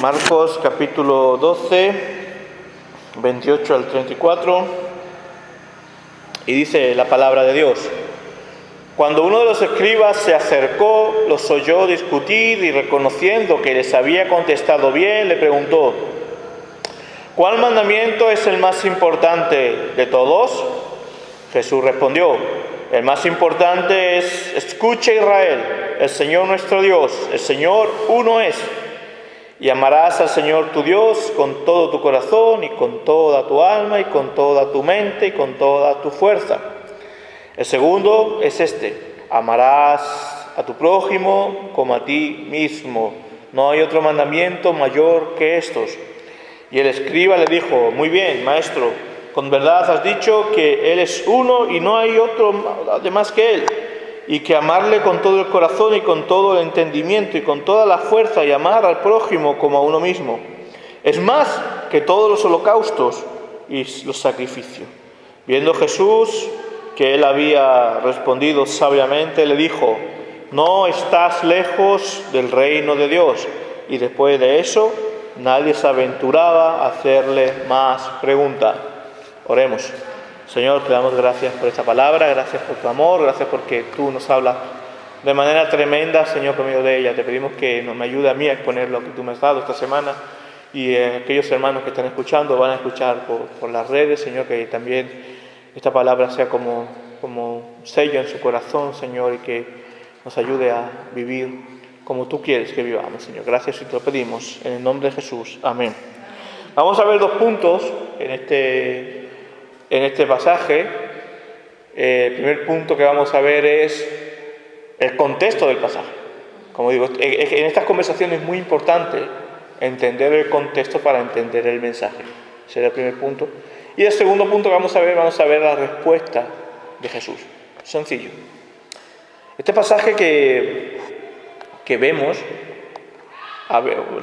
Marcos capítulo 12, 28 al 34, y dice la palabra de Dios: Cuando uno de los escribas se acercó, los oyó discutir y reconociendo que les había contestado bien, le preguntó: ¿cuál mandamiento es el más importante de todos? Jesús respondió: el más importante es: escucha Israel, el Señor nuestro Dios, el Señor uno es. Y amarás al Señor tu Dios con todo tu corazón y con toda tu alma y con toda tu mente y con toda tu fuerza. El segundo es este: amarás a tu prójimo como a ti mismo. No hay otro mandamiento mayor que estos. Y el escriba le dijo: muy bien, maestro, con verdad has dicho que Él es uno y no hay otro además que Él, y que amarle con todo el corazón y con todo el entendimiento y con toda la fuerza, y amar al prójimo como a uno mismo, es más que todos los holocaustos y los sacrificios. Viendo Jesús que él había respondido sabiamente, le dijo: no estás lejos del reino de Dios. Y después de eso, nadie se aventuraba a hacerle más preguntas. Oremos. Señor, te damos gracias por esta palabra, gracias por tu amor, gracias porque tú nos hablas de manera tremenda, Señor, por medio de ella. Te pedimos que me ayude a mí a exponer lo que tú me has dado esta semana, y aquellos hermanos que están escuchando van a escuchar por las redes, Señor, que también esta palabra sea como sello en su corazón, Señor, y que nos ayude a vivir como tú quieres que vivamos, Señor. Gracias y te lo pedimos en el nombre de Jesús. Amén. Vamos a ver dos puntos en este pasaje. El primer punto que vamos a ver es el contexto del pasaje. Como digo, en estas conversaciones es muy importante entender el contexto para entender el mensaje. Ese será el primer punto. Y el segundo punto que vamos a ver la respuesta de Jesús. Sencillo. Este pasaje que vemos,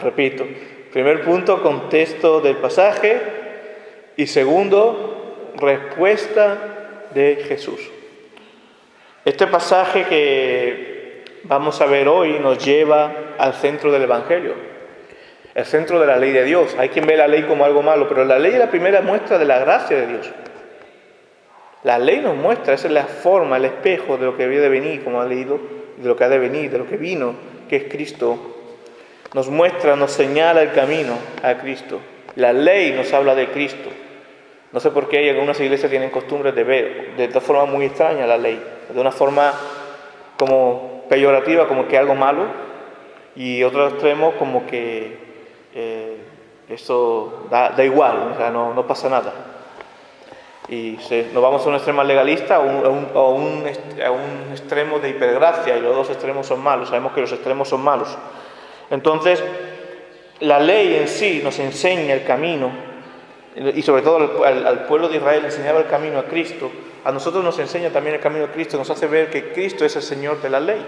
repito, primer punto, contexto del pasaje, y segundo, respuesta de Jesús. Este pasaje que vamos a ver hoy nos lleva al centro del Evangelio, el centro de la ley de Dios. Hay quien ve la ley como algo malo, pero la ley es la primera muestra de la gracia de Dios. La ley nos muestra, esa es la forma, el espejo de lo que había de venir, como ha leído, de lo que ha de venir, de lo que vino, que es Cristo. Nos muestra, nos señala el camino a Cristo. La ley nos habla de Cristo. No sé por qué algunas iglesias tienen costumbres de ver de esta forma muy extraña la ley, de una forma como peyorativa, como que algo malo, y otro extremo como que esto da igual, o sea, no pasa nada. Y nos vamos a un extremo legalista o un extremo de hipergracia, y los dos extremos son malos. Sabemos que los extremos son malos. Entonces, la ley en sí nos enseña el camino, y sobre todo al pueblo de Israel enseñaba el camino a Cristo. A nosotros nos enseña también el camino a Cristo, nos hace ver que Cristo es el Señor de la ley.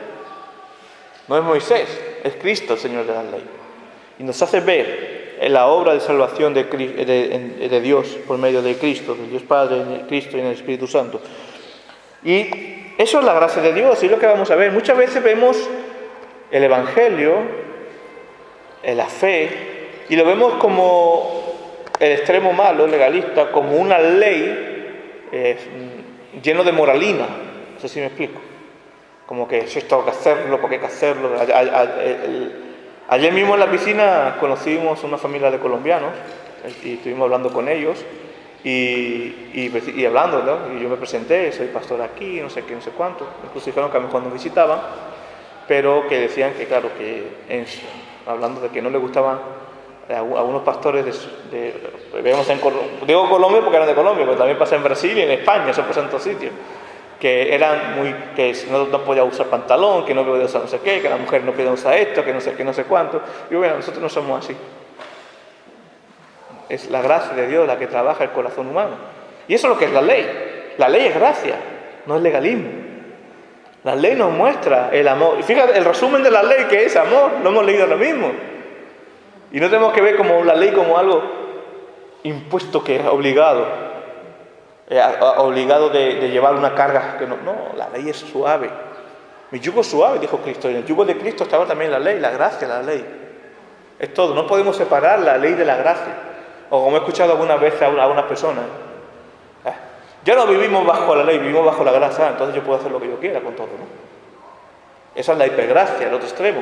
No es Moisés, es Cristo el Señor de la ley. Y nos hace ver en la obra de salvación de Dios por medio de Cristo, del Dios Padre, en Cristo y en el Espíritu Santo. Y eso es la gracia de Dios, y es lo que vamos a ver. Muchas veces vemos el Evangelio, la fe, y lo vemos como el extremo malo, legalista, como una ley lleno de moralina. No sé si me explico. Como que si esto hay que hacerlo, porque hay que hacerlo. Ayer mismo en la piscina conocimos una familia de colombianos y estuvimos hablando con ellos y hablando, ¿no? Y yo me presenté, soy pastor aquí, no sé qué, no sé cuánto. Incluso dijeron que a mí cuando visitaban, pero que decían que, claro, hablando de que no les gustaban a algunos pastores vemos digo Colombia porque eran de Colombia, pero también pasa en Brasil y en España, eso pasa en todos sitios, que eran que no podía usar pantalón, que no podía usar no sé qué, que la mujer no podía usar esto, que no sé cuánto. Y bueno, nosotros no somos así. Es la gracia de Dios la que trabaja el corazón humano. Y eso es lo que es la ley. La ley es gracia, no es legalismo. La ley nos muestra el amor. Y fíjate, el resumen de la ley, que es amor, lo hemos leído lo mismo. Y no tenemos que ver como la ley como algo impuesto, que es obligado de llevar una carga. Que no, la ley es suave. Mi yugo es suave, dijo Cristo. Y en el yugo de Cristo estaba también la ley, la gracia, la ley. Es todo. No podemos separar la ley de la gracia. O como he escuchado algunas veces a unas personas, ya no vivimos bajo la ley, vivimos bajo la gracia, entonces yo puedo hacer lo que yo quiera con todo, ¿no? Esa es la hipergracia, el otro extremo.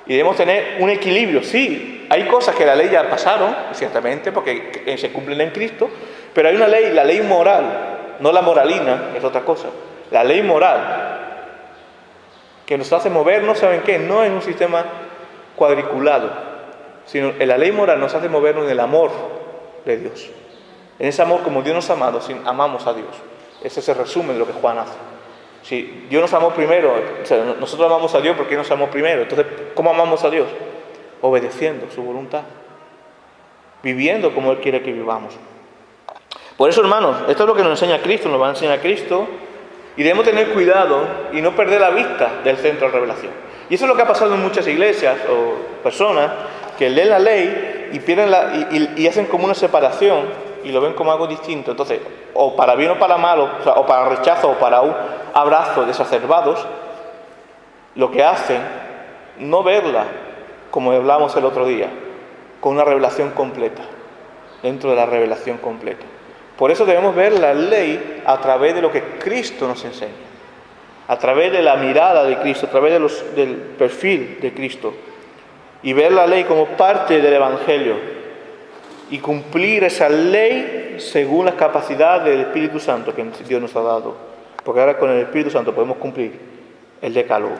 Y debemos tener un equilibrio. Sí, hay cosas que la ley ya pasaron, ciertamente, porque se cumplen en Cristo, pero hay una ley, la ley moral, no la moralina, es otra cosa. La ley moral, que nos hace movernos, ¿saben qué? No en un sistema cuadriculado, sino en la ley moral nos hace movernos en el amor de Dios. En ese amor como Dios nos ha amado, amamos a Dios. Ese es el resumen de lo que Juan hace. Si Dios nos amó primero, o sea, nosotros amamos a Dios porque Él nos amó primero. Entonces, ¿cómo amamos a Dios? Obedeciendo su voluntad, viviendo como Él quiere que vivamos. Por eso, hermanos, esto es lo que nos enseña Cristo, nos va a enseñar Cristo, y debemos tener cuidado y no perder la vista del centro de revelación. Y eso es lo que ha pasado en muchas iglesias o personas que leen la ley y pierden y hacen como una separación y lo ven como algo distinto. Entonces, o para bien o para mal, o para rechazo o para un abrazo de exacerbados, lo que hacen, no verla, como hablamos el otro día, con una revelación completa, dentro de la revelación completa. Por eso debemos ver la ley a través de lo que Cristo nos enseña, a través de la mirada de Cristo, a través del perfil de Cristo, y ver la ley como parte del Evangelio, y cumplir esa ley según las capacidades del Espíritu Santo que Dios nos ha dado. Porque ahora con el Espíritu Santo podemos cumplir el decálogo.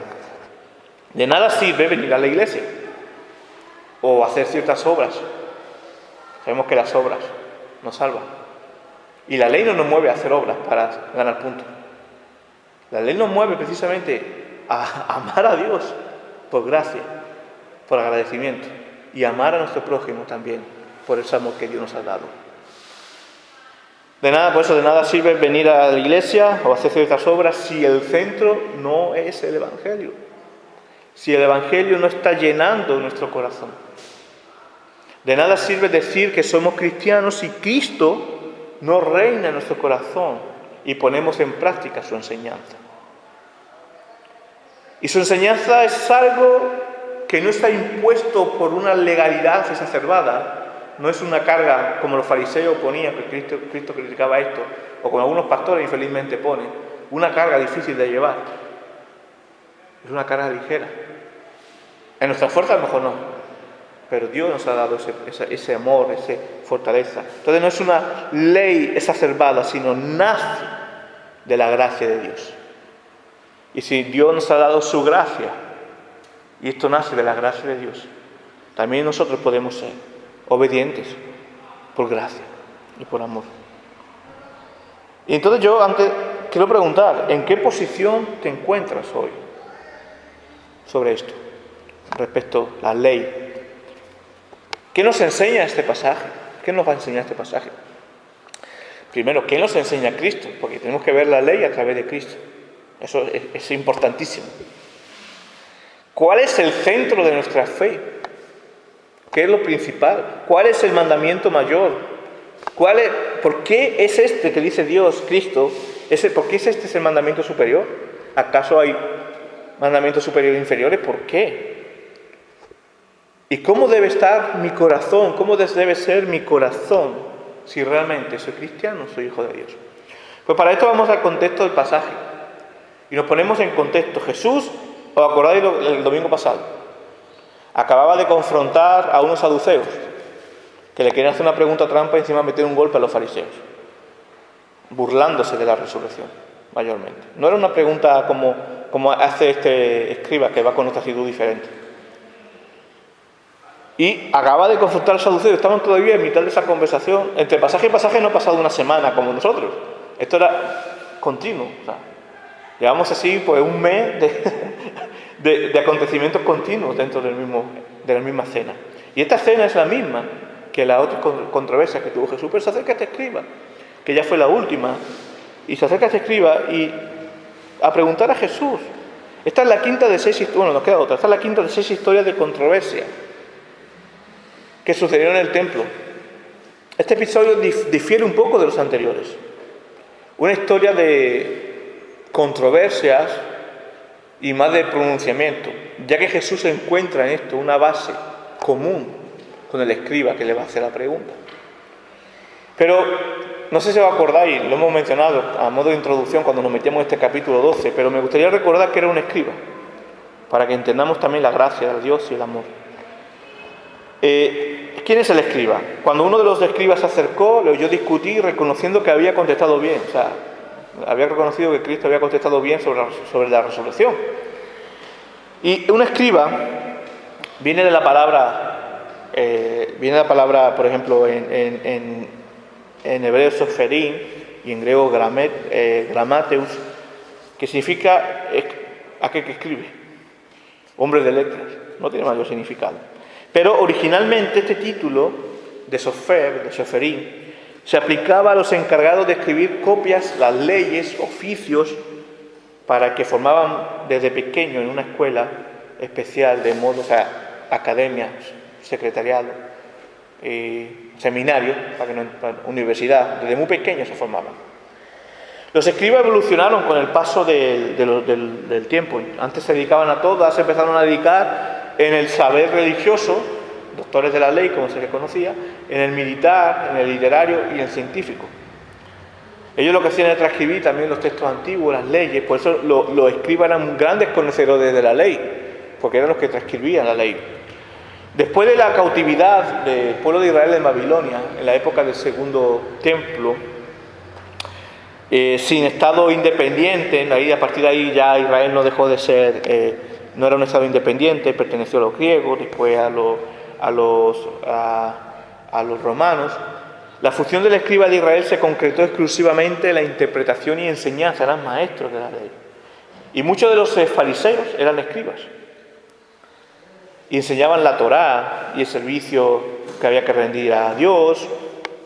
De nada sirve venir a la iglesia o hacer ciertas obras. Sabemos que las obras nos salvan. Y la ley no nos mueve a hacer obras para ganar puntos. La ley nos mueve precisamente a amar a Dios por gracia, por agradecimiento, y amar a nuestro prójimo también, por ese amor que Dios nos ha dado. Por eso de nada sirve venir a la iglesia o hacer ciertas obras si el centro no es el Evangelio. Si el Evangelio no está llenando nuestro corazón. De nada sirve decir que somos cristianos si Cristo no reina en nuestro corazón y ponemos en práctica su enseñanza. Y su enseñanza es algo que no está impuesto por una legalidad exacerbada. No es una carga como los fariseos ponían, que Cristo criticaba esto, o como algunos pastores infelizmente ponen, una carga difícil de llevar. Es una carga ligera. En nuestra fuerza a lo mejor no, pero Dios nos ha dado ese amor, esa fortaleza. Entonces no es una ley exacerbada, sino nace de la gracia de Dios. Y si Dios nos ha dado su gracia, y esto nace de la gracia de Dios, también nosotros podemos ser obedientes por gracia y por amor. Y entonces yo antes quiero preguntar, ¿en qué posición te encuentras hoy sobre esto, respecto a la ley? ¿Qué nos enseña este pasaje? ¿Qué nos va a enseñar este pasaje? Primero, ¿qué nos enseña Cristo? Porque tenemos que ver la ley a través de Cristo. Eso es importantísimo. ¿Cuál es el centro de nuestra fe? ¿Qué es lo principal? ¿Cuál es el mandamiento mayor? ¿Por qué es este que dice Dios, Cristo? ¿Por qué es el mandamiento superior? ¿Acaso hay mandamientos superiores e inferiores? ¿Por qué? ¿Y cómo debe estar mi corazón? ¿Cómo debe ser mi corazón si realmente soy cristiano, soy hijo de Dios? Pues para esto vamos al contexto del pasaje. Y nos ponemos en contexto. Jesús, ¿os acordáis el domingo pasado? Acababa de confrontar a unos saduceos que le querían hacer una pregunta trampa y encima meter un golpe a los fariseos, burlándose de la resurrección, mayormente. No era una pregunta como hace este escriba, que va con otra actitud diferente. Y acaba de confrontar a los saduceos, estaban todavía en mitad de esa conversación. Entre pasaje y pasaje no ha pasado una semana como nosotros. Esto era continuo. O sea, llevamos así pues un mes de acontecimientos continuos dentro de la misma cena. Y esta cena es la misma que la otra controversia que tuvo Jesús. Pero se acerca a este escriba, que ya fue la última, y se acerca a este escriba a preguntar a Jesús. Esta es la quinta de 6 historias, bueno, nos queda otra. Esta es la quinta de 6 historias de controversia que sucedieron en el templo. Este episodio difiere un poco de los anteriores. Una historia de controversias y más de pronunciamiento, ya que Jesús encuentra en esto una base común con el escriba que le va a hacer la pregunta. Pero no sé si os acordáis, lo hemos mencionado a modo de introducción cuando nos metíamos en este capítulo 12, pero me gustaría recordar que era un escriba, para que entendamos también la gracia de Dios y el amor. ¿Quién es el escriba? Cuando uno de los escribas se acercó, le oyó discutir reconociendo que había contestado bien, o sea, había reconocido que Cristo había contestado bien sobre la resurrección. Y un escriba viene de la palabra, por ejemplo, en hebreo soferín y en griego gramateus, que significa aquel que escribe, hombre de letras, no tiene mayor significado. Pero originalmente este título de soferín, se aplicaba a los encargados de escribir copias, las leyes, oficios, para que formaban desde pequeño en una escuela especial, de modo, o sea, academia, secretariado, seminario, universidad, desde muy pequeños se formaban. Los escribas evolucionaron con el paso del tiempo. Antes se dedicaban a todo, se empezaron a dedicar en el saber religioso, doctores de la ley, como se les conocía, en el militar, en el literario y en el científico. Ellos lo que hacían era transcribir también los textos antiguos, las leyes, por eso los escribas eran grandes conocedores de la ley, porque eran los que transcribían la ley. Después de la cautividad del pueblo de Israel en Babilonia, en la época del segundo templo, sin estado independiente, a partir de ahí ya Israel no dejó de ser, no era un estado independiente, perteneció a los griegos, después a los romanos. La función del escriba de Israel se concretó exclusivamente en la interpretación y enseñanza, eran maestros de la ley. Y muchos de los fariseos eran escribas. Y enseñaban la Torá y el servicio que había que rendir a Dios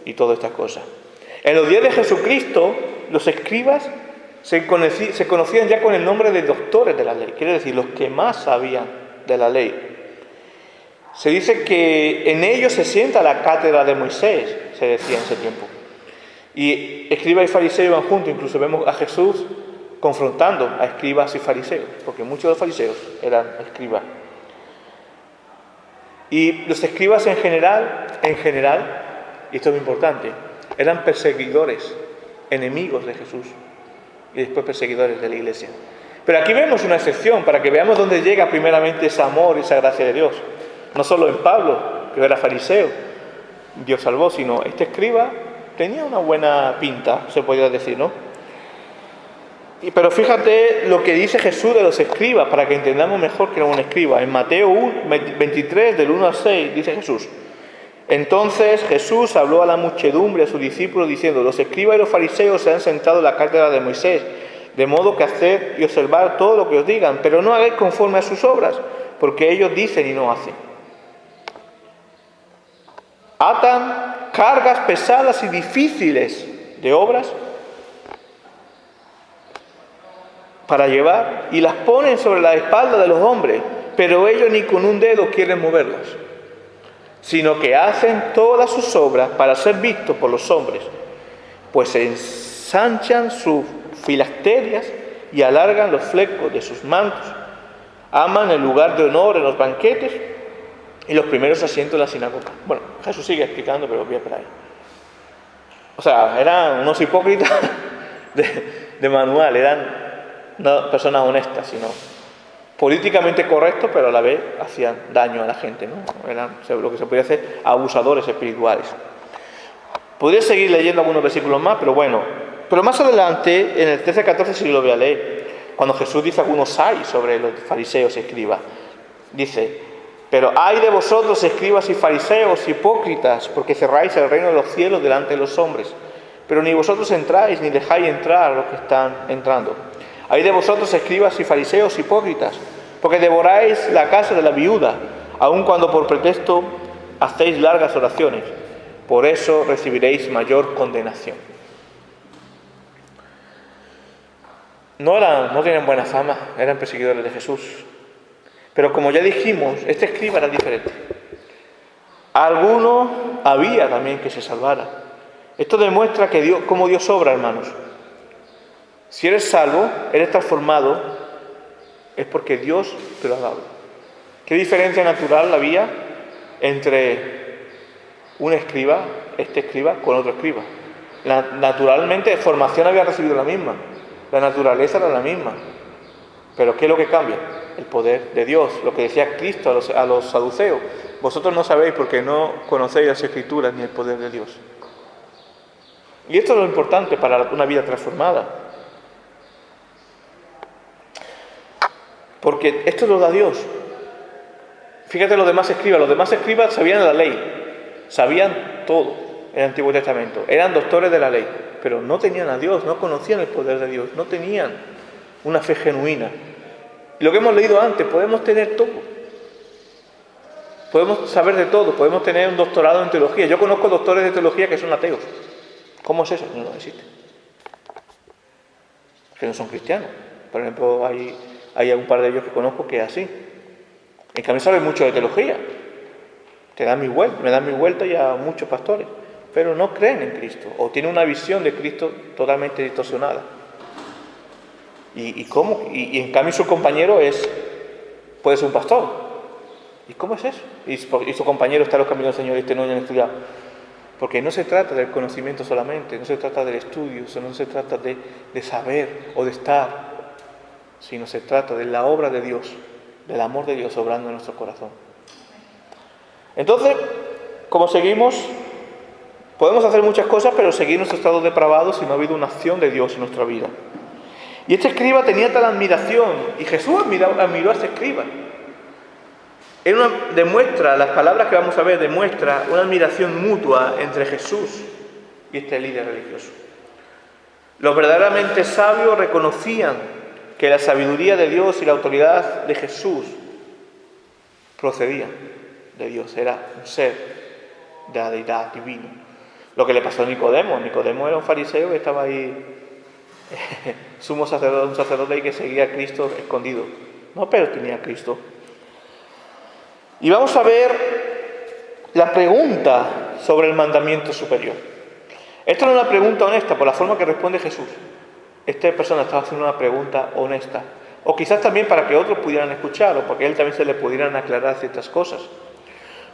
y todas estas cosas. En los días de Jesucristo, los escribas se conocían ya con el nombre de doctores de la ley, quiere decir, los que más sabían de la ley. Se dice que en ellos se sienta la cátedra de Moisés, se decía en ese tiempo. Y escribas y fariseos iban juntos, incluso vemos a Jesús confrontando a escribas y fariseos, porque muchos de los fariseos eran escribas. Y los escribas en general, y esto es muy importante, eran perseguidores, enemigos de Jesús, y después perseguidores de la iglesia. Pero aquí vemos una excepción, para que veamos dónde llega primeramente ese amor y esa gracia de Dios. No solo en Pablo, que era fariseo, Dios salvó, sino este escriba tenía una buena pinta, se podría decir, ¿no? Pero fíjate lo que dice Jesús de los escribas, para que entendamos mejor que era un escriba. En Mateo 23, del 1 al 6, dice Jesús: entonces Jesús habló a la muchedumbre, a sus discípulos, diciendo: los escribas y los fariseos se han sentado en la cátedra de Moisés, de modo que haced y observar todo lo que os digan, pero no hagáis conforme a sus obras, porque ellos dicen y no hacen. Atan cargas pesadas y difíciles de obras para llevar y las ponen sobre la espalda de los hombres, pero ellos ni con un dedo quieren moverlas, sino que hacen todas sus obras para ser vistos por los hombres, pues ensanchan sus filasterias y alargan los flecos de sus mantos, aman el lugar de honor en los banquetes y los primeros asientos en la sinagoga. Bueno, Jesús sigue explicando, pero voy a esperar ahí. O sea, eran unos hipócritas de manual, eran no personas honestas, sino políticamente correctos, pero a la vez hacían daño a la gente, ¿no? Eran lo que se podía hacer abusadores espirituales. Podría seguir leyendo algunos versículos más, pero bueno. Pero más adelante, en el 13-14 sí lo voy a leer, cuando Jesús dice algunos hay sobre los fariseos y escribas. Dice: pero ay de vosotros, escribas y fariseos, hipócritas, porque cerráis el reino de los cielos delante de los hombres, pero ni vosotros entráis ni dejáis entrar a los que están entrando. Ay de vosotros, escribas y fariseos, hipócritas, porque devoráis la casa de la viuda, aun cuando por pretexto hacéis largas oraciones. Por eso recibiréis mayor condenación. No tienen buena fama, eran perseguidores de Jesús. Pero como ya dijimos, este escriba era diferente. Alguno había también que se salvara. Esto demuestra que cómo Dios obra, hermanos. Si eres salvo, eres transformado, es porque Dios te lo ha dado. ¿Qué diferencia natural había entre un escriba, este escriba, con otro escriba. Naturalmente, formación había recibido la misma, la naturaleza era la misma. Pero ¿qué es lo que cambia? El poder de Dios, lo que decía Cristo a los saduceos. Vosotros no sabéis porque no conocéis las Escrituras ni el poder de Dios. Y esto es lo importante para una vida transformada. Porque esto lo da Dios. Fíjate los demás escribas sabían la ley, sabían todo el Antiguo Testamento, eran doctores de la ley, pero no tenían a Dios, no conocían el poder de Dios, no tenían una fe genuina. Y lo que hemos leído antes, podemos tener todo, podemos saber de todo, podemos tener un doctorado en teología. Yo conozco doctores de teología que son ateos. ¿Cómo es eso? No existe. Que no son cristianos. Por ejemplo, hay un par de ellos que conozco que es así. En cambio saben mucho de teología. Me dan mi vuelta y a muchos pastores. Pero no creen en Cristo. O tienen una visión de Cristo totalmente distorsionada. ¿Y en cambio su compañero puede ser un pastor? ¿Y cómo es eso? Y su compañero está en los caminos del Señor y no han estudiado. Porque no se trata del conocimiento solamente, no se trata del estudio, no se trata de saber o de estar, sino se trata de la obra de Dios, del amor de Dios obrando en nuestro corazón. Entonces, como seguimos, podemos hacer muchas cosas, pero seguir nuestro estado depravado si no ha habido una acción de Dios en nuestra vida. Y este escriba tenía tal admiración, y Jesús admiró a este escriba. Demuestra, las palabras que vamos a ver, demuestra una admiración mutua entre Jesús y este líder religioso. Los verdaderamente sabios reconocían que la sabiduría de Dios y la autoridad de Jesús procedían de Dios, era un ser de la deidad divina. Lo que le pasó a Nicodemo. Nicodemo era un fariseo que estaba ahí, un sacerdote ahí que seguía a Cristo escondido. No, pero tenía a Cristo. Y vamos a ver la pregunta sobre el mandamiento superior. Esto no es una pregunta honesta por la forma que responde Jesús. Esta persona estaba haciendo una pregunta honesta. O quizás también para que otros pudieran escuchar, o para que él también se le pudieran aclarar ciertas cosas.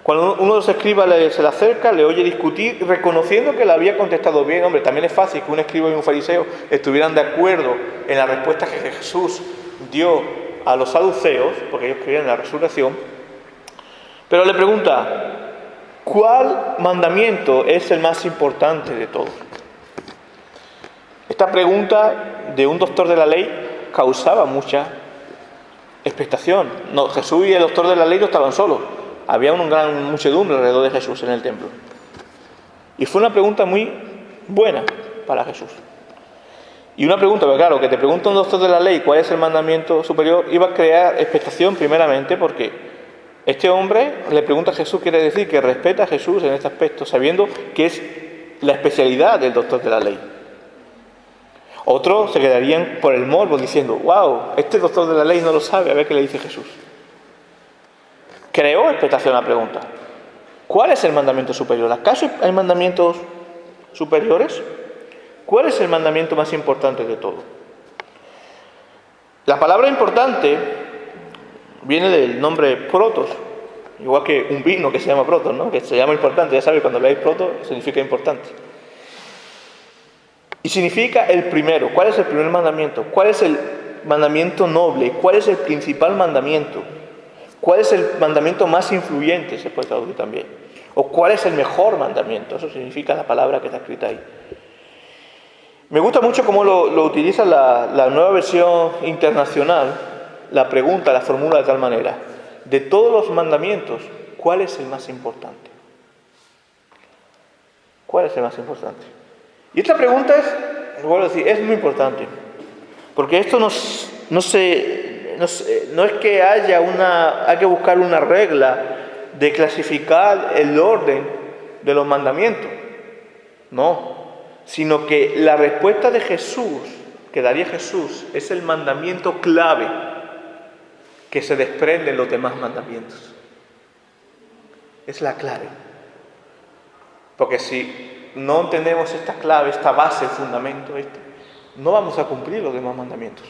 Cuando uno de los escribas se le acerca, le oye discutir, reconociendo que le había contestado bien. Hombre, también es fácil que un escriba y un fariseo estuvieran de acuerdo en la respuesta que Jesús dio a los saduceos, porque ellos creían en la resurrección. Pero le pregunta, ¿cuál mandamiento es el más importante de todos? Esta pregunta de un doctor de la ley causaba mucha expectación. No, Jesús y el doctor de la ley no estaban solos. Había una gran muchedumbre alrededor de Jesús en el templo. Y fue una pregunta muy buena para Jesús. Y una pregunta, pero claro, que te pregunta un doctor de la ley cuál es el mandamiento superior, iba a crear expectación primeramente porque este hombre le pregunta a Jesús, quiere decir que respeta a Jesús en este aspecto, sabiendo que es la especialidad del doctor de la ley. Otros se quedarían por el morbo diciendo, wow, este doctor de la ley no lo sabe, a ver qué le dice Jesús. Creó expectación a la pregunta. ¿Cuál es el mandamiento superior? ¿Acaso hay mandamientos superiores? ¿Cuál es el mandamiento más importante de todo? La palabra importante viene del nombre protos, igual que un vino que se llama protos, ¿no? Que se llama importante. Ya sabéis, cuando leéis protos significa importante. Y significa el primero. ¿Cuál es el primer mandamiento? ¿Cuál es el mandamiento noble? ¿Cuál es el principal mandamiento? ¿Cuál es el mandamiento más influyente? Se puede traducir también. ¿O cuál es el mejor mandamiento? Eso significa la palabra que está escrita ahí. Me gusta mucho cómo lo utiliza la nueva versión internacional. La pregunta, la formula de tal manera: de todos los mandamientos, ¿cuál es el más importante? ¿Cuál es el más importante? Y esta pregunta es muy importante, porque esto no es que hay que buscar una regla de clasificar el orden de los mandamientos, no, sino que la respuesta de Jesús, que daría Jesús, es el mandamiento clave que se desprende en los demás mandamientos. Es la clave. Porque si no entendemos esta clave, esta base, el fundamento, no vamos a cumplir los demás mandamientos.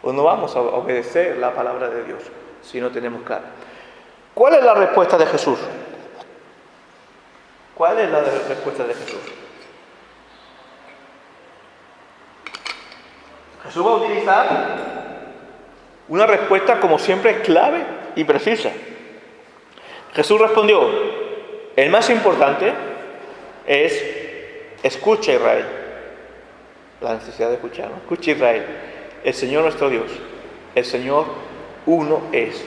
O no vamos a obedecer la palabra de Dios si no tenemos claro. ¿Cuál es la respuesta de Jesús? ¿Cuál es la respuesta de Jesús? Jesús va a utilizar una respuesta, como siempre, clave y precisa. Jesús respondió: el más importante es: escucha, Israel. La necesidad de escuchar, ¿no? Escucha, Israel. El Señor nuestro Dios, el Señor uno es.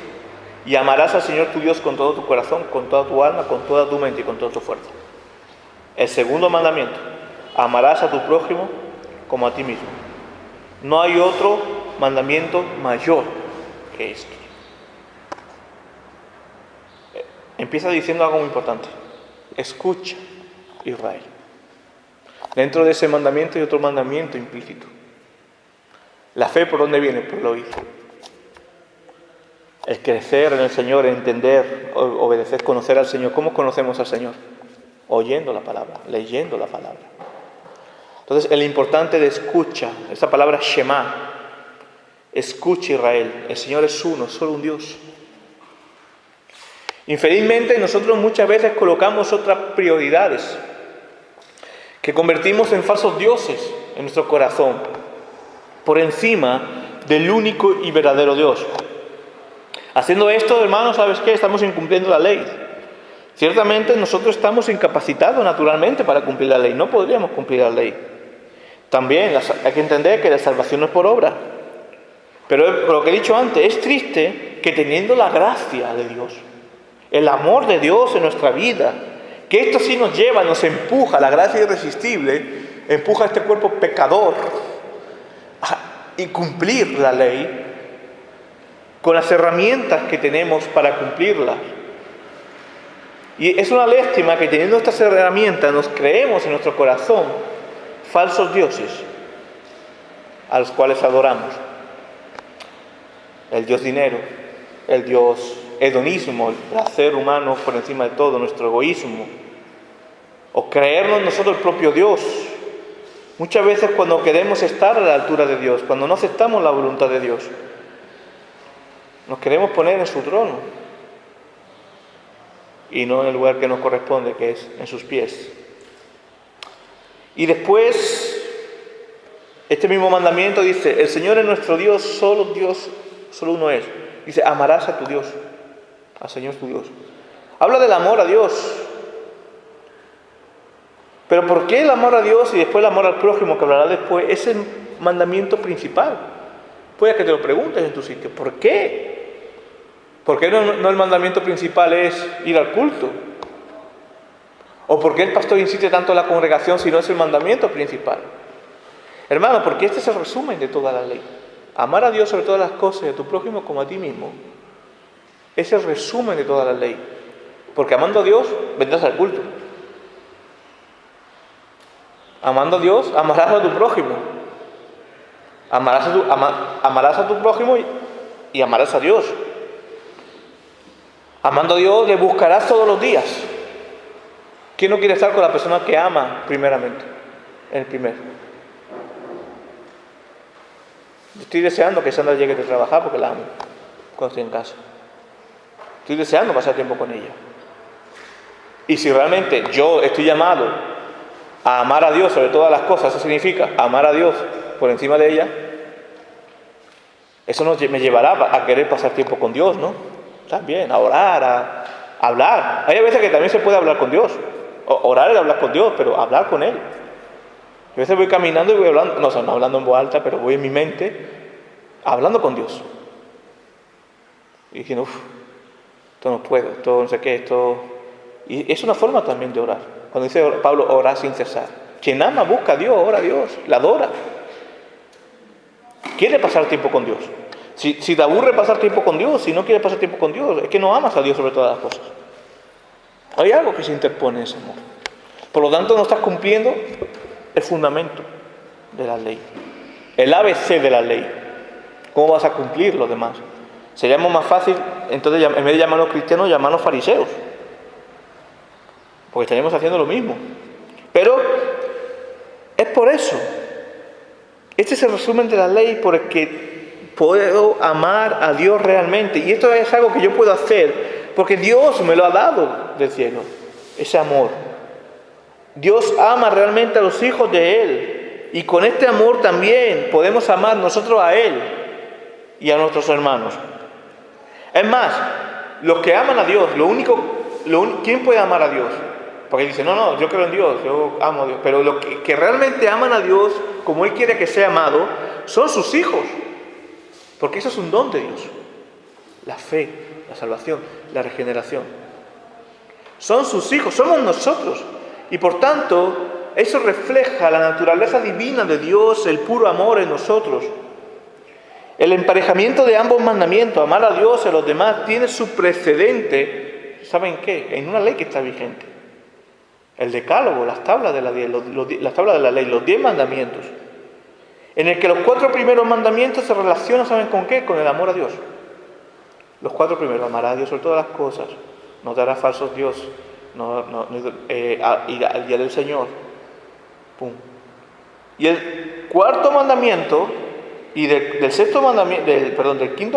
Y amarás al Señor tu Dios con todo tu corazón, con toda tu alma, con toda tu mente y con toda tu fuerza. El segundo mandamiento: amarás a tu prójimo como a ti mismo. No hay otro mandamiento mayor que esto. Empieza diciendo algo muy importante: escucha, Israel. Dentro de ese mandamiento hay otro mandamiento implícito. La fe, ¿por dónde viene? Por el oír. El crecer en el Señor, entender, obedecer, conocer al Señor. ¿Cómo conocemos al Señor? Oyendo la palabra, leyendo la palabra. Entonces, el importante de escucha, esa palabra Shema, escucha, Israel. El Señor es uno, solo un Dios. Infelizmente, nosotros muchas veces colocamos otras prioridades que convertimos en falsos dioses en nuestro corazón, por encima del único y verdadero Dios. Haciendo esto, hermanos, ¿sabes qué? Estamos incumpliendo la ley. Ciertamente nosotros estamos incapacitados naturalmente para cumplir la ley. No podríamos cumplir la ley. También hay que entender que la salvación no es por obra. Pero lo que he dicho antes, es triste que teniendo la gracia de Dios, el amor de Dios en nuestra vida, que esto sí nos lleva, nos empuja, la gracia irresistible, empuja a este cuerpo pecador a cumplir la ley con las herramientas que tenemos para cumplirla. Y es una lástima que teniendo estas herramientas nos creemos en nuestro corazón falsos dioses a los cuales adoramos. El Dios dinero, el Dios hedonismo, el placer humano por encima de todo, nuestro egoísmo, o creernos nosotros el propio Dios. Muchas veces cuando queremos estar a la altura de Dios, cuando no aceptamos la voluntad de Dios, nos queremos poner en su trono y no en el lugar que nos corresponde, que es en sus pies. Y después, este mismo mandamiento dice: el Señor es nuestro Dios, solo uno es. Dice: amarás a tu Dios, al Señor tu Dios. Habla del amor a Dios. Pero ¿por qué el amor a Dios y después el amor al prójimo, que hablará después, es el mandamiento principal? Puede que te lo preguntes en tu sitio. ¿Por qué? ¿Por qué no el mandamiento principal es ir al culto? ¿O por qué el pastor insiste tanto en la congregación si no es el mandamiento principal? Hermano, porque este es el resumen de toda la ley. Amar a Dios sobre todas las cosas y a tu prójimo como a ti mismo. Es el resumen de toda la ley. Porque amando a Dios, vendrás al culto. Amando a Dios, amarás a tu prójimo. Amarás a tu prójimo y amarás a Dios. Amando a Dios, le buscarás todos los días. ¿Quién no quiere estar con la persona que ama primeramente? El primero. Estoy deseando que Sandra llegue de trabajar porque la amo cuando estoy en casa. Estoy deseando pasar tiempo con ella. Y si realmente yo estoy llamado a amar a Dios sobre todas las cosas, eso significa amar a Dios por encima de ella, eso me llevará a querer pasar tiempo con Dios, ¿no? También, a orar, a hablar. Hay veces que también se puede hablar con Dios. Orar es hablar con Dios, pero hablar con Él. A veces voy caminando y voy hablando, no hablando en voz alta, pero voy en mi mente hablando con Dios. Y diciendo, esto no puedo, esto no sé qué, esto... Y es una forma también de orar. Cuando dice Pablo, orar sin cesar. Quien ama busca a Dios, ora a Dios, la adora. Quiere pasar tiempo con Dios. Si te aburre pasar tiempo con Dios, si no quieres pasar tiempo con Dios, es que no amas a Dios sobre todas las cosas. Hay algo que se interpone en ese amor. Por lo tanto, no estás cumpliendo el fundamento de la ley. El ABC de la ley. ¿Cómo vas a cumplir lo demás? Sería más fácil, entonces, en vez de llamarnos cristianos, llamarnos fariseos. Porque estaríamos haciendo lo mismo. Pero es por eso. Este es el resumen de la ley, porque puedo amar a Dios realmente. Y esto es algo que yo puedo hacer porque Dios me lo ha dado del cielo. Ese amor. Dios ama realmente a los hijos de Él. Y con este amor también podemos amar nosotros a Él y a nuestros hermanos. Es más, los que aman a Dios, ¿quién puede amar a Dios? Porque dice, no, yo creo en Dios, yo amo a Dios. Pero los que realmente aman a Dios, como Él quiere que sea amado, son sus hijos. Porque eso es un don de Dios. La fe, la salvación, la regeneración. Son sus hijos, somos nosotros. Y por tanto, eso refleja la naturaleza divina de Dios, el puro amor en nosotros. El emparejamiento de ambos mandamientos, amar a Dios y a los demás, tiene su precedente, ¿saben qué? En una ley que está vigente. El decálogo, las tablas de la ley, los 10 mandamientos. En el que los 4 primeros mandamientos se relacionan, ¿saben con qué? Con el amor a Dios. Los 4 primeros, amarás a Dios sobre todas las cosas, no te harás falsos dioses, y al día del Señor. Pum. Y el 4.º mandamiento, y del 5.º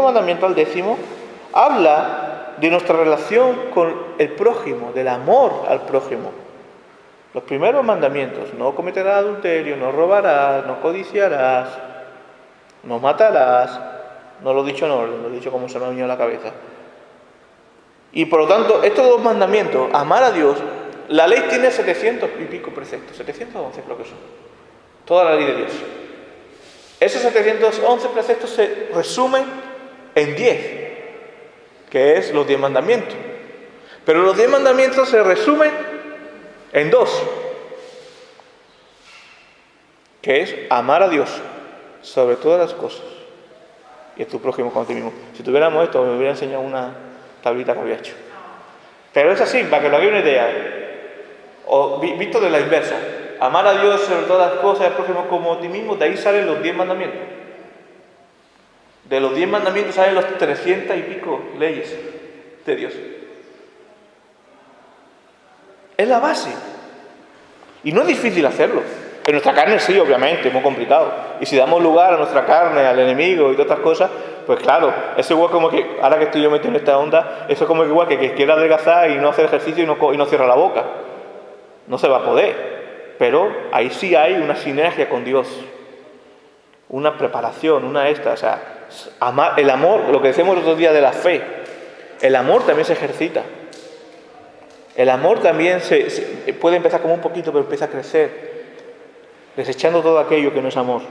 mandamiento al 10.º, habla de nuestra relación con el prójimo, del amor al prójimo. Los primeros mandamientos: no cometerás adulterio, no robarás, no codiciarás, no matarás. No lo he dicho en orden, lo he dicho como se me ha venido a la cabeza. Y por lo tanto, estos 2 mandamientos, amar a Dios, la ley tiene 700 y pico preceptos, 711 creo que son. Toda la ley de Dios. Esos 711 preceptos se resumen en 10, que es los 10 mandamientos. Pero los 10 mandamientos se resumen en 2, que es amar a Dios sobre todas las cosas y a tu prójimo como a ti mismo. Si tuviéramos esto, me hubiera enseñado una tablita que había hecho. Pero es así, para que lo hagáis una idea. O visto de la inversa. Amar a Dios sobre todas las cosas y al prójimo como a ti mismo, de ahí salen los 10 mandamientos. De los 10 mandamientos salen los 300 y pico leyes de Dios. Es la base. Y no es difícil hacerlo. En nuestra carne sí, obviamente, es muy complicado. Y si damos lugar a nuestra carne, al enemigo y todas estas cosas, pues claro, eso igual como que, ahora que estoy yo metido en esta onda, eso es como igual que quiera adelgazar y no hacer ejercicio y no cierra la boca. No se va a poder. Pero ahí sí hay una sinergia con Dios. Una preparación, o sea, el amor, lo que decíamos el otro día de la fe, el amor también se ejercita. El amor también se puede empezar como un poquito, pero empieza a crecer, desechando todo aquello que no es amor.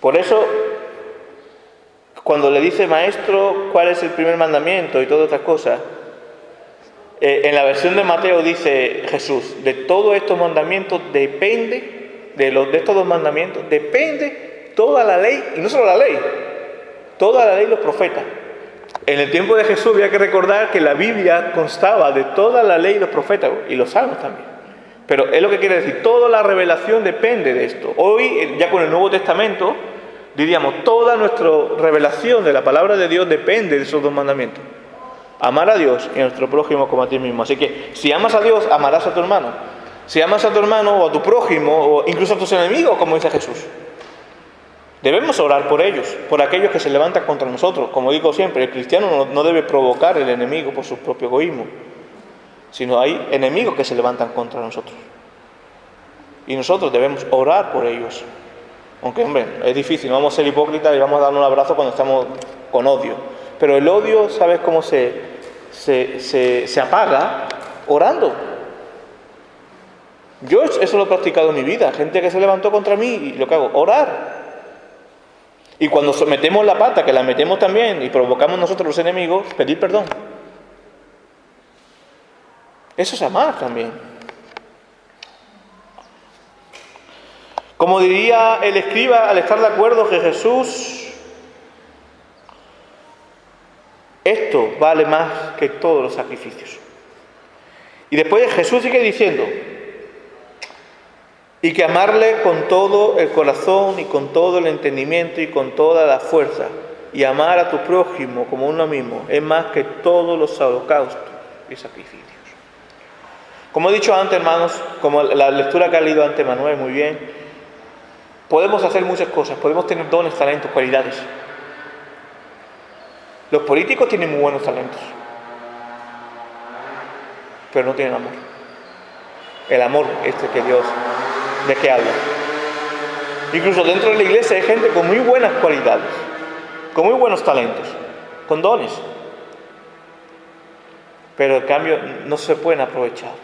Por eso, cuando le dice maestro cuál es el primer mandamiento y todas estas cosas, en la versión de Mateo dice Jesús, de todos estos mandamientos depende, de estos 2 mandamientos, depende toda la ley, y no solo la ley, toda la ley y los profetas. En el tiempo de Jesús había que recordar que la Biblia constaba de toda la ley y los profetas, y los salmos también. Pero es lo que quiere decir, toda la revelación depende de esto. Hoy, ya con el Nuevo Testamento, diríamos, toda nuestra revelación de la palabra de Dios depende de esos 2 mandamientos. Amar a Dios y a nuestro prójimo como a ti mismo. Así que, si amas a Dios, amarás a tu hermano. Si amas a tu hermano o a tu prójimo, o incluso a tus enemigos, como dice Jesús, debemos orar por ellos, por aquellos que se levantan contra nosotros. Como digo siempre, el cristiano no debe provocar el enemigo por su propio egoísmo, sino hay enemigos que se levantan contra nosotros. Y nosotros debemos orar por ellos. Aunque, hombre, es difícil, no vamos a ser hipócritas y vamos a darnos un abrazo cuando estamos con odio. Pero el odio, ¿sabes cómo se apaga? Orando. Yo eso lo he practicado en mi vida. Gente que se levantó contra mí y lo que hago, orar. Y cuando metemos la pata, que la metemos también y provocamos nosotros los enemigos, pedir perdón. Eso es amar también. Como diría el escriba al estar de acuerdo que Jesús, esto vale más que todos los sacrificios. Y después Jesús sigue diciendo, y que amarle con todo el corazón y con todo el entendimiento y con toda la fuerza, y amar a tu prójimo como uno mismo, es más que todos los holocaustos y sacrificios. Como he dicho antes, hermanos, como la lectura que ha leído antes Manuel muy bien, podemos hacer muchas cosas, podemos tener dones, talentos, cualidades. Los políticos tienen muy buenos talentos, pero no tienen amor. El amor que Dios, ¿de qué habla? Incluso dentro de la iglesia hay gente con muy buenas cualidades, con muy buenos talentos, con dones, pero en cambio no se pueden aprovechar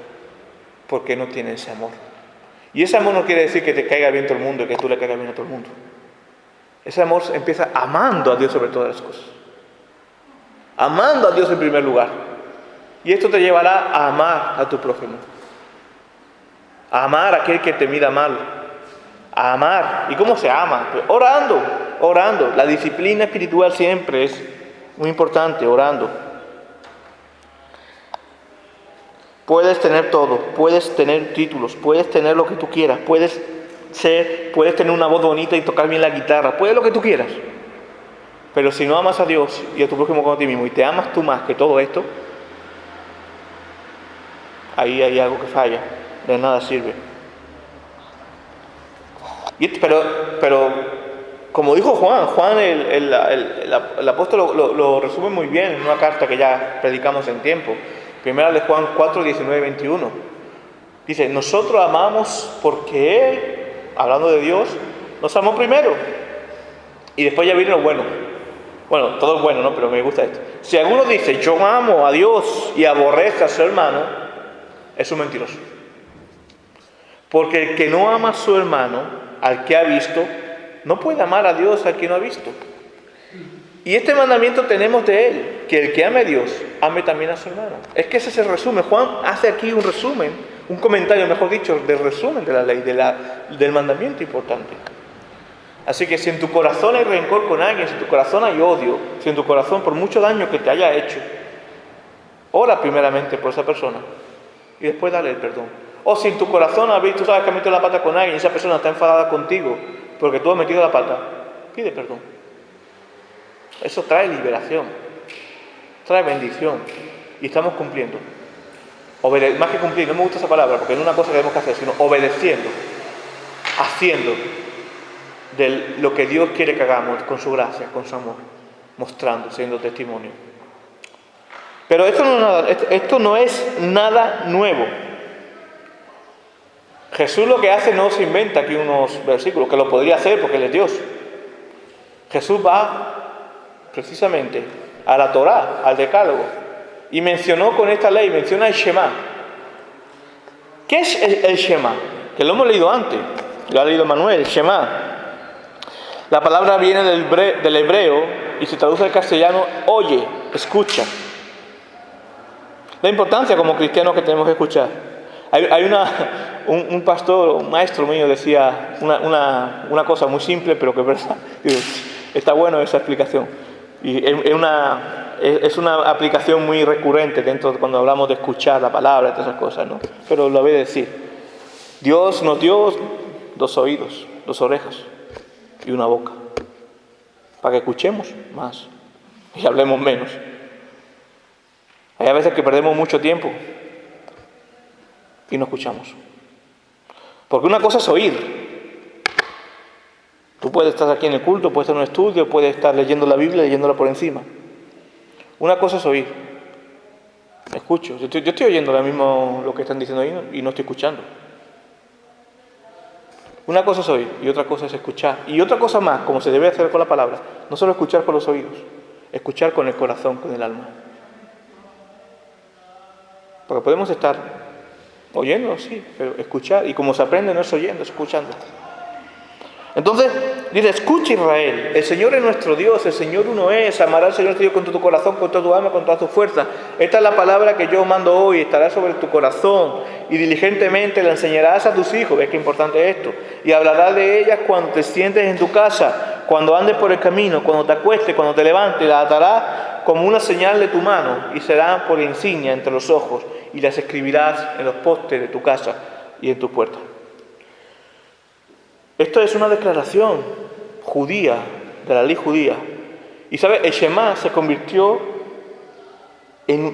porque no tienen ese amor. Y ese amor no quiere decir que te caiga bien todo el mundo y que tú le caigas bien a todo el mundo. Ese amor empieza amando a Dios sobre todas las cosas, amando a Dios en primer lugar, y esto te llevará a amar a tu prójimo, a amar a aquel que te mira mal, a amar. ¿Y cómo se ama? Pues orando. La disciplina espiritual siempre es muy importante, orando. Puedes tener todo, puedes tener títulos, puedes tener lo que tú quieras, puedes tener una voz bonita y tocar bien la guitarra, puedes lo que tú quieras. Pero si no amas a Dios y a tu prójimo como a ti mismo y te amas tú más que todo esto, ahí hay algo que falla, de nada sirve. Pero como dijo Juan el apóstol lo resume muy bien en una carta que ya predicamos en tiempo. Primera de Juan 4, 19, 21. Dice, nosotros amamos porque Él, hablando de Dios, nos amó primero. Y después ya viene lo bueno. Bueno, todo es bueno, ¿no? Pero me gusta esto. Si alguno dice, yo amo a Dios y aborrece a su hermano, es un mentiroso. Porque el que no ama a su hermano, al que ha visto, no puede amar a Dios al que no ha visto. Y este mandamiento tenemos de Él, que el que ame a Dios, ame también a su hermano. Es que ese es el resumen. Juan hace aquí un resumen, un comentario, mejor dicho, del resumen de la ley, del mandamiento importante. Así que si en tu corazón hay rencor con alguien, si en tu corazón hay odio, si en tu corazón por mucho daño que te haya hecho, ora primeramente por esa persona y después dale el perdón. O si en tu corazón tú sabes que has metido la pata con alguien y esa persona está enfadada contigo porque tú has metido la pata, pide perdón. Eso trae liberación, trae bendición y estamos cumpliendo. Más que cumplir, no me gusta esa palabra porque no es una cosa que tenemos que hacer, sino obedeciendo, haciendo de lo que Dios quiere que hagamos con su gracia, con su amor, mostrando, siendo testimonio. Pero esto no es nada nuevo. Jesús lo que hace no se inventa aquí unos versículos, que lo podría hacer porque Él es Dios. Jesús va precisamente a la Torá, al Decálogo, y mencionó con esta ley, menciona el Shema. ¿Qué es el Shema? Que lo hemos leído antes, lo ha leído Manuel, Shema. La palabra viene del hebreo y se traduce al castellano, oye, escucha. La importancia como cristianos que tenemos que escuchar. Hay un pastor, un maestro mío decía una cosa muy simple, pero que es verdad. Está bueno esa explicación. Y es una aplicación muy recurrente dentro de cuando hablamos de escuchar la palabra y todas esas cosas, ¿no? Pero lo voy a decir. Dios nos dio 2 oídos, 2 orejas y una boca, para que escuchemos más y hablemos menos. Hay a veces que perdemos mucho tiempo y no escuchamos. Porque una cosa es oír. Tú puedes estar aquí en el culto, puedes estar en un estudio, puedes estar leyendo la Biblia, leyéndola por encima. Una cosa es oír. Escucho. Yo estoy oyendo ahora mismo lo que están diciendo ahí y no estoy escuchando. Una cosa es oír y otra cosa es escuchar. Y otra cosa más, como se debe hacer con la palabra, no solo escuchar con los oídos, escuchar con el corazón, con el alma. Porque podemos estar oyendo, sí, pero escuchar, y como se aprende no es oyendo, es escuchando. Entonces, dice, escucha Israel, el Señor es nuestro Dios, el Señor uno es, amarás al Señor tu Dios con todo tu corazón, con toda tu alma, con toda tu fuerza. Esta es la palabra que yo mando hoy, estará sobre tu corazón, y diligentemente la enseñarás a tus hijos, ves qué importante es esto, y hablarás de ellas cuando te sientes en tu casa, cuando andes por el camino, cuando te acuestes, cuando te levantes, las atarás como una señal de tu mano, y serán por insignia entre los ojos, y las escribirás en los postes de tu casa y en tu puerta. Esto es una declaración judía, de la ley judía. Y ¿sabe? El Shema se convirtió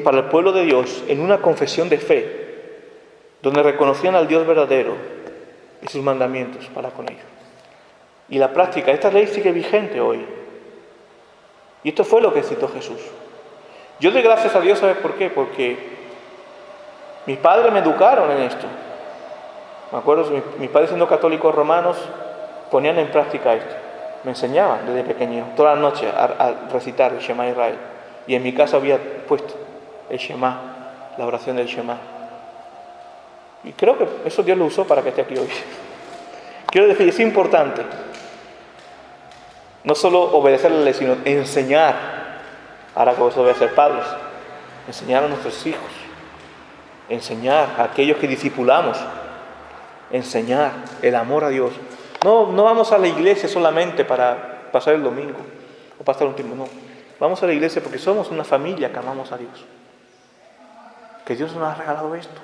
para el pueblo de Dios en una confesión de fe, donde reconocían al Dios verdadero y sus mandamientos para con ellos. Y la práctica, esta ley sigue vigente hoy. Y esto fue lo que citó Jesús. Yo doy gracias a Dios, ¿sabes por qué? Porque mis padres me educaron en esto. Me acuerdo, mis padres siendo católicos romanos ponían en práctica esto. Me enseñaban desde pequeño, todas las noches, a recitar el Shema Israel. Y en mi casa había puesto el Shema, la oración del Shema. Y creo que eso Dios lo usó para que esté aquí hoy. Quiero decir, es importante no solo obedecerle, sino enseñar. Ahora que vosotros vais a ser padres, enseñar a nuestros hijos, enseñar a aquellos que discipulamos, enseñar el amor a Dios. No vamos a la iglesia solamente para pasar el domingo o pasar un tiempo, no. Vamos a la iglesia porque somos una familia que amamos a Dios. Que Dios nos ha regalado esto.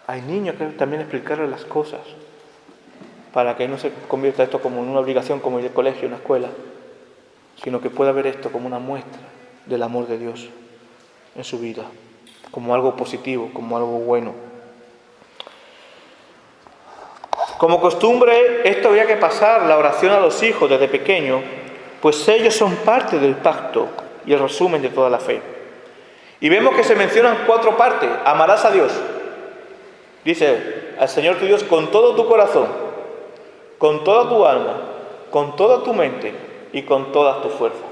Hay niños que también explicarles las cosas para que no se convierta esto como en una obligación como ir al colegio, una escuela, sino que pueda ver esto como una muestra del amor de Dios en su vida, como algo positivo, como algo bueno. Como costumbre, esto había que pasar la oración a los hijos desde pequeños, pues ellos son parte del pacto y el resumen de toda la fe. Y vemos que se mencionan 4 partes. Amarás a Dios. Dice, al Señor tu Dios con todo tu corazón, con toda tu alma, con toda tu mente y con toda tu fuerza.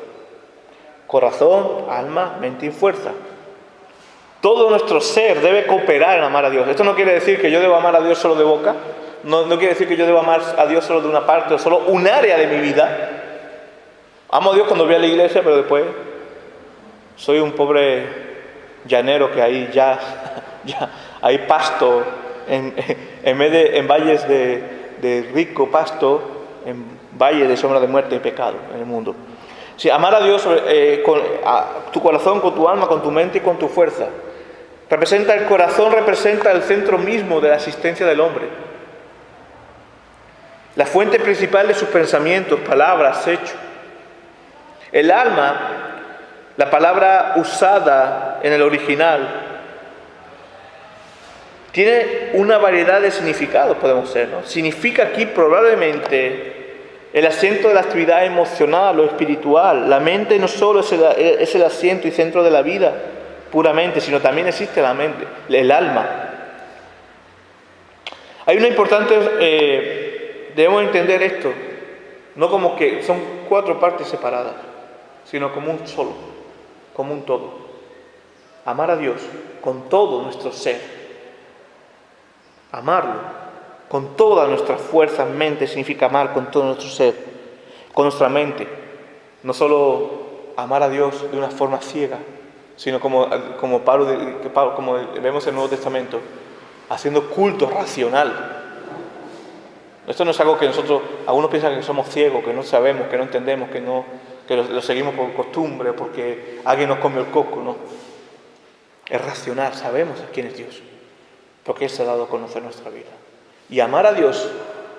Corazón, alma, mente y fuerza. Todo nuestro ser debe cooperar en amar a Dios. Esto no quiere decir que yo debo amar a Dios solo de boca. No quiere decir que yo debo amar a Dios solo de una parte o solo un área de mi vida. Amo a Dios cuando voy a la iglesia, pero después soy un pobre llanero que ahí ya hay pasto en valles de rico pasto, en valles de sombra de muerte y pecado en el mundo. Sí, amar a Dios con tu corazón, con tu alma, con tu mente y con tu fuerza. El corazón representa el centro mismo de la existencia del hombre. La fuente principal de sus pensamientos, palabras, hechos. El alma, la palabra usada en el original, tiene una variedad de significados, podemos ser, ¿no? Significa aquí probablemente el asiento de la actividad emocional o espiritual. La mente no solo es el asiento y centro de la vida puramente, sino también existe la mente, el alma. Hay una importante, debemos entender esto, no como que son 4 partes separadas, sino como un solo, como un todo. Amar a Dios con todo nuestro ser. Amarlo con toda nuestra fuerza, mente, significa amar con todo nuestro ser, con nuestra mente. No solo amar a Dios de una forma ciega, sino como Pablo, como vemos en el Nuevo Testamento, haciendo culto racional. Esto no es algo que algunos piensan que somos ciegos, que no sabemos, que no entendemos, que lo seguimos por costumbre o porque alguien nos comió el coco, no. Es racional, sabemos quién es Dios, porque Él se ha dado a conocer nuestra vida. Y amar a Dios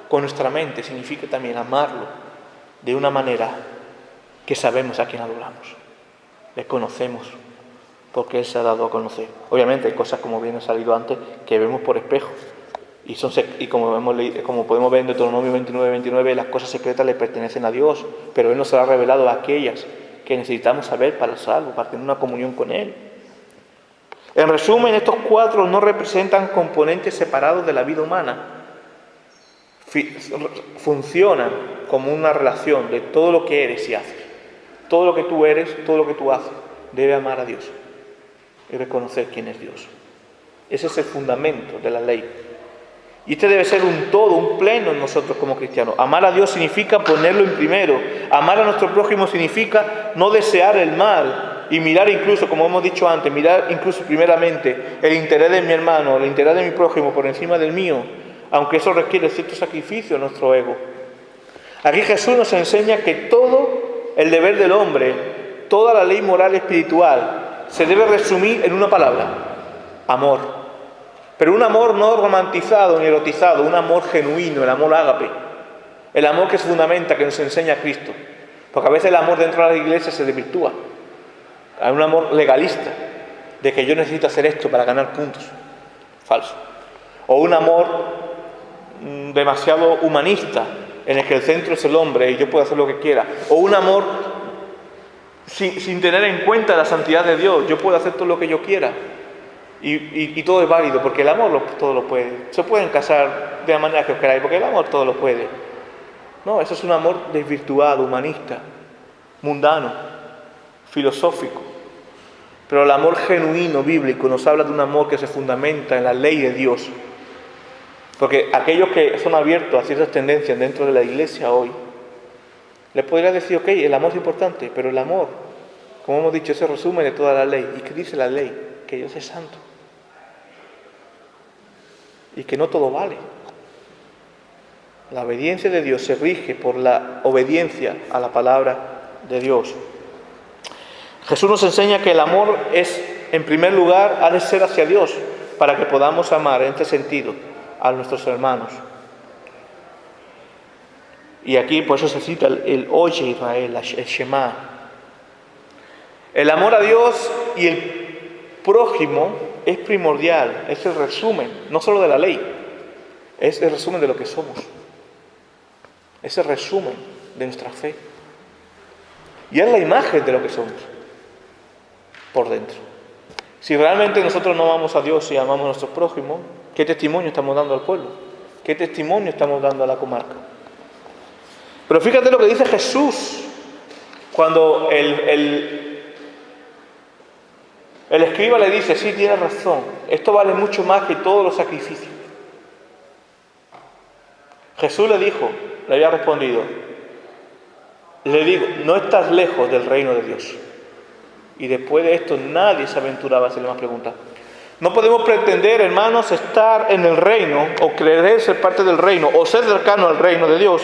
con nuestra mente significa también amarlo de una manera que sabemos a quién adoramos, le conocemos, porque Él se ha dado a conocer. Obviamente hay cosas, como bien ha salido antes, que vemos por espejo. Y como podemos ver en Deuteronomio 29, las cosas secretas le pertenecen a Dios, pero Él nos ha revelado aquellas que necesitamos saber para salvo, para tener una comunión con Él. En resumen, estos 4 no representan componentes separados de la vida humana. Funcionan como una relación de todo lo que eres y haces. Todo lo que tú eres, todo lo que tú haces, debe amar a Dios y reconocer quién es Dios. Ese es el fundamento de la ley. Y este debe ser un todo, un pleno en nosotros como cristianos. Amar a Dios significa ponerlo en primero. Amar a nuestro prójimo significa no desear el mal y mirar incluso, como hemos dicho antes, mirar incluso primeramente el interés de mi hermano, el interés de mi prójimo por encima del mío, aunque eso requiere cierto sacrificio a nuestro ego. Aquí Jesús nos enseña que todo el deber del hombre, toda la ley moral y espiritual, se debe resumir en una palabra: amor. Pero un amor no romantizado ni erotizado, un amor genuino, el amor ágape, el amor que se fundamenta, que nos enseña Cristo. Porque a veces el amor dentro de la iglesia se desvirtúa. Hay un amor legalista, de que yo necesito hacer esto para ganar puntos. Falso. O un amor demasiado humanista, en el que el centro es el hombre y yo puedo hacer lo que quiera, o un amor sin tener en cuenta la santidad de Dios, yo puedo hacer todo lo que yo quiera y todo es válido, porque el amor todo lo puede. Se pueden casar de la manera que os queráis, porque el amor todo lo puede. No, eso es un amor desvirtuado, humanista, mundano, filosófico. Pero el amor genuino, bíblico, nos habla de un amor que se fundamenta en la ley de Dios. Porque aquellos que son abiertos a ciertas tendencias dentro de la iglesia hoy, les podría decir, ok, el amor es importante, pero el amor, como hemos dicho, es el resumen de toda la ley. ¿Y qué dice la ley? Que Dios es santo. Y que no todo vale. La obediencia de Dios se rige por la obediencia a la palabra de Dios. Jesús nos enseña que el amor es, en primer lugar, ha de ser hacia Dios, para que podamos amar en este sentido a nuestros hermanos. Y aquí por eso se cita el Oye Israel, el Shema. El amor a Dios y el prójimo es primordial, es el resumen, no solo de la ley, es el resumen de lo que somos. Es el resumen de nuestra fe. Y es la imagen de lo que somos por dentro. Si realmente nosotros no amamos a Dios y amamos a nuestros prójimos, ¿qué testimonio estamos dando al pueblo? ¿Qué testimonio estamos dando a la comarca? Pero fíjate lo que dice Jesús cuando el escriba le dice, sí, tienes razón, esto vale mucho más que todos los sacrificios. Jesús le dijo, le había respondido, le digo, no estás lejos del reino de Dios. Y después de esto nadie se aventuraba a hacerle más preguntas. No podemos pretender, hermanos, estar en el reino o creer ser parte del reino o ser cercano al reino de Dios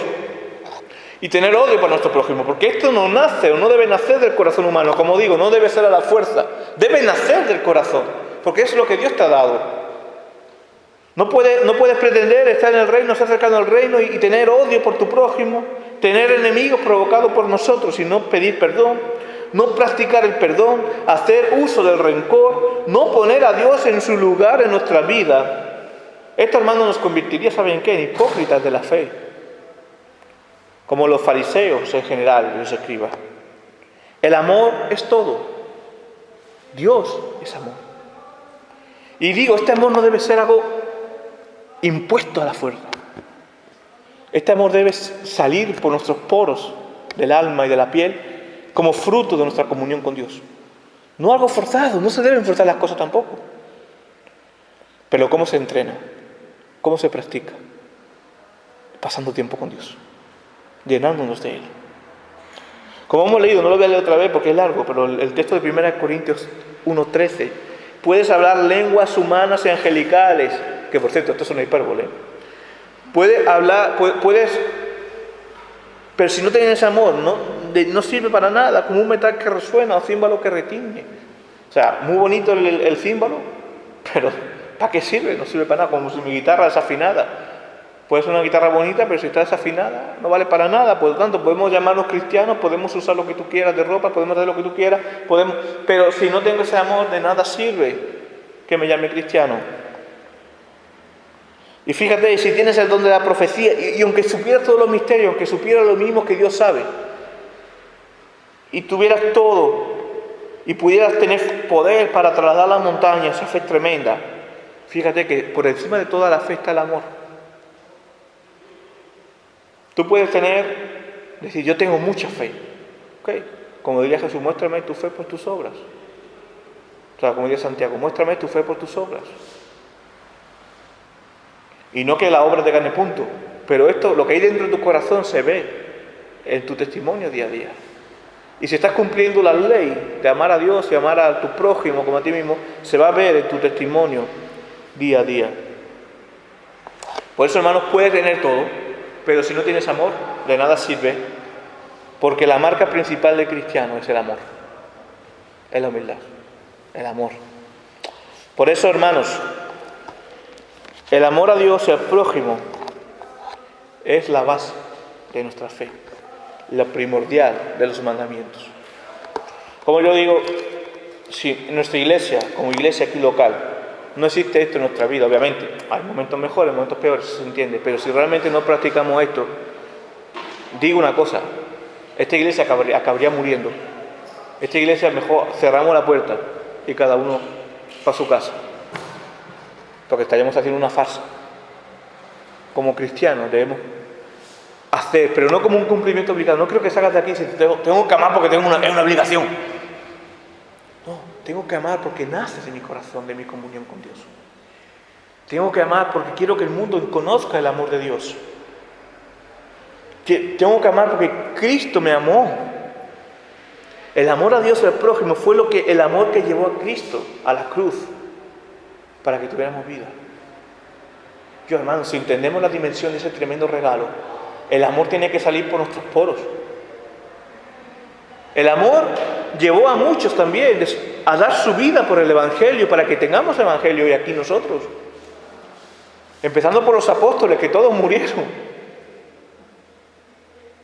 y tener odio para nuestro prójimo, porque esto no nace o no debe nacer del corazón humano. Como digo, no debe ser a la fuerza, debe nacer del corazón, porque eso es lo que Dios te ha dado. No puedes pretender estar en el reino, ser cercano al reino y tener odio por tu prójimo, tener enemigos provocados por nosotros y no pedir perdón, no practicar el perdón, hacer uso del rencor, no poner a Dios en su lugar en nuestra vida. Esto, hermano, nos convertiría, ¿saben qué?, en hipócritas de la fe, como los fariseos en general y los escribas. El amor es todo. Dios es amor. Y digo, este amor no debe ser algo impuesto a la fuerza. Este amor debe salir por nuestros poros del alma y de la piel como fruto de nuestra comunión con Dios. No algo forzado, no se deben forzar las cosas tampoco. Pero ¿cómo se entrena? ¿Cómo se practica? Pasando tiempo con Dios, llenándonos de Él. Como hemos leído, no lo voy a leer otra vez porque es largo, pero el texto de 1 Corintios 1:13, puedes hablar lenguas humanas y angelicales, que por cierto, esto es una hipérbole. Puedes, pero si no tienes amor, no sirve para nada, como un metal que resuena o címbalo que retiñe. O sea, muy bonito el címbalo, pero ¿para qué sirve? No sirve para nada, como si mi guitarra desafinada. Puede ser una guitarra bonita, pero si está desafinada, no vale para nada. Por lo tanto, podemos llamarnos cristianos, podemos usar lo que tú quieras de ropa, podemos hacer lo que tú quieras, pero si no tengo ese amor, de nada sirve que me llame cristiano. Y fíjate, si tienes el don de la profecía, y aunque supieras todos los misterios, aunque supieras lo mismo que Dios sabe, y tuvieras todo, y pudieras tener poder para trasladar las montañas, esa fe es tremenda, fíjate que por encima de toda la fe está el amor. Tú puedes decir, yo tengo mucha fe. Okay. Como diría Jesús, muéstrame tu fe por tus obras. O sea, como diría Santiago, muéstrame tu fe por tus obras. Y no que la obra te gane punto, pero esto, lo que hay dentro de tu corazón se ve en tu testimonio día a día. Y si estás cumpliendo la ley de amar a Dios y amar a tu prójimo como a ti mismo, se va a ver en tu testimonio día a día. Por eso, hermanos, puedes tener todo, pero si no tienes amor, de nada sirve, porque la marca principal del cristiano es el amor, es la humildad, el amor. Por eso, hermanos, el amor a Dios y al prójimo es la base de nuestra fe, la primordial de los mandamientos. Como yo digo, si en nuestra iglesia, como iglesia aquí local, no existe esto en nuestra vida, obviamente, hay momentos mejores, momentos peores, se entiende, pero si realmente no practicamos esto, digo una cosa, esta iglesia acabaría muriendo. Esta iglesia mejor cerramos la puerta y cada uno para su casa. Porque estaríamos haciendo una farsa. Como cristianos debemos hacer, pero no como un cumplimiento obligado. No creo que salgas de aquí y dices, tengo que amar porque es una obligación. No, tengo que amar porque nace de mi corazón, de mi comunión con Dios. Tengo que amar porque quiero que el mundo conozca el amor de Dios. Tengo que amar porque Cristo me amó. El amor a Dios y al prójimo fue el amor que llevó a Cristo a la cruz para que tuviéramos vida. Yo, hermanos, si entendemos la dimensión de ese tremendo regalo, el amor tiene que salir por nuestros poros. El amor llevó a muchos también a dar su vida por el Evangelio, para que tengamos el Evangelio hoy aquí nosotros. Empezando por los apóstoles, que todos murieron.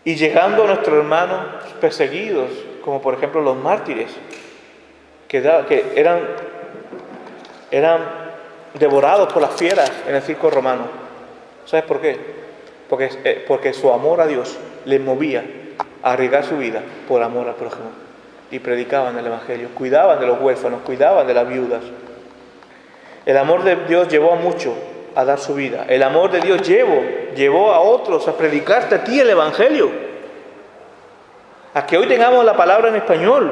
Y llegando a nuestros hermanos perseguidos, como por ejemplo los mártires, que eran devorados por las fieras en el circo romano. ¿Sabes por qué? Porque su amor a Dios les movía a arriesgar su vida por amor al prójimo. Y predicaban el Evangelio, cuidaban de los huérfanos, cuidaban de las viudas. El amor de Dios llevó a muchos a dar su vida. El amor de Dios llevó a otros a predicarte a ti el Evangelio. A que hoy tengamos la palabra en español.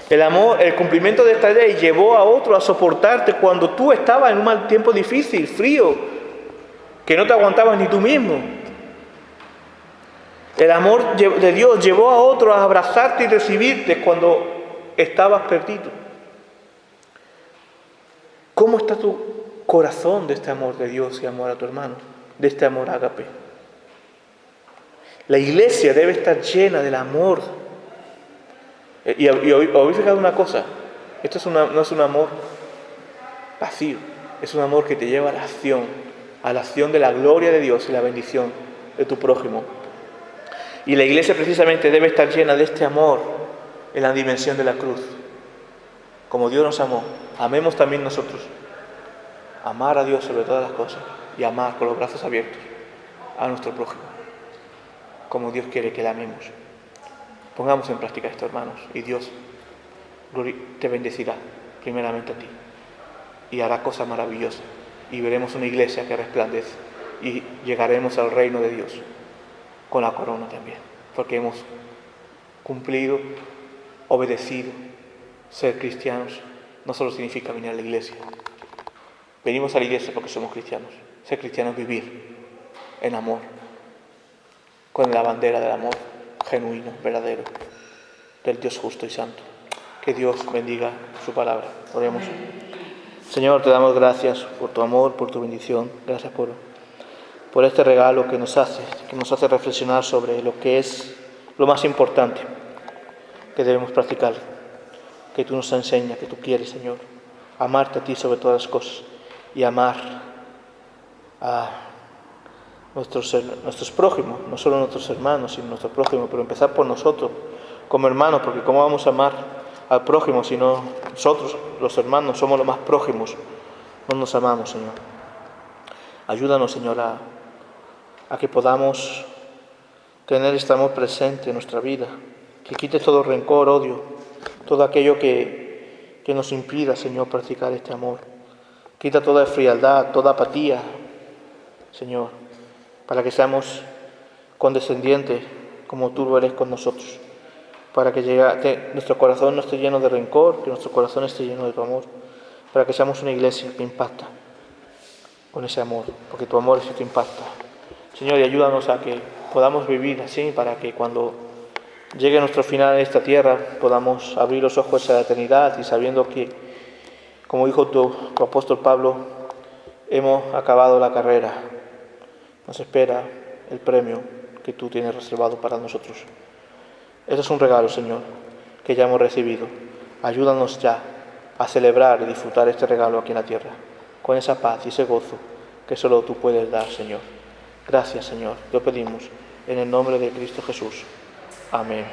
El cumplimiento de esta ley llevó a otros a soportarte cuando tú estabas en un mal tiempo difícil, frío, que no te aguantabas ni tú mismo. El amor de Dios llevó a otros a abrazarte y recibirte cuando estabas perdido. ¿Cómo está tu corazón de este amor de Dios y amor a tu hermano? De este amor ágape. La iglesia debe estar llena del amor. Y habéis fijado una cosa, esto no es un amor vacío, es un amor que te lleva a la acción de la gloria de Dios y la bendición de tu prójimo. Y la iglesia precisamente debe estar llena de este amor en la dimensión de la cruz. Como Dios nos amó, amemos también nosotros. Amar a Dios sobre todas las cosas y amar con los brazos abiertos a nuestro prójimo, como Dios quiere que le amemos. Pongamos en práctica esto, hermanos, y Dios te bendecirá primeramente a ti y hará cosas maravillosas y veremos una iglesia que resplandece y llegaremos al reino de Dios con la corona también, porque hemos cumplido, obedecido. Ser cristianos no solo significa venir a la iglesia. Venimos a la iglesia porque somos cristianos. Ser cristiano es vivir en amor, con la bandera del amor genuino, verdadero, del Dios justo y santo. Que Dios bendiga su palabra. Oremos. Señor, te damos gracias por tu amor, por tu bendición. Gracias por este regalo que nos hace reflexionar sobre lo que es lo más importante que debemos practicar, que tú nos enseñas, que tú quieres, Señor, amarte a ti sobre todas las cosas y amar a nuestros prójimos, no solo nuestros hermanos, sino nuestros prójimos, pero empezar por nosotros como hermanos, porque ¿cómo vamos a amar al prójimo si no nosotros, los hermanos, somos los más prójimos? No nos amamos, Señor. Ayúdanos, Señor, a que podamos tener este amor presente en nuestra vida, que quite todo rencor, odio, todo aquello que nos impida, Señor, practicar este amor. Quita toda frialdad, toda apatía, Señor, para que seamos condescendientes como tú lo eres con nosotros, para que nuestro corazón no esté lleno de rencor, que nuestro corazón esté lleno de tu amor, para que seamos una iglesia que impacta con ese amor, porque tu amor es el que impacta. Señor, y ayúdanos a que podamos vivir así, para que cuando llegue nuestro final en esta tierra podamos abrir los ojos a la eternidad y sabiendo que, como dijo tu apóstol Pablo, hemos acabado la carrera. Nos espera el premio que tú tienes reservado para nosotros. Eso es un regalo, Señor, que ya hemos recibido. Ayúdanos ya a celebrar y disfrutar este regalo aquí en la tierra, con esa paz y ese gozo que solo tú puedes dar, Señor. Gracias, Señor. Lo pedimos en el nombre de Cristo Jesús. Amén.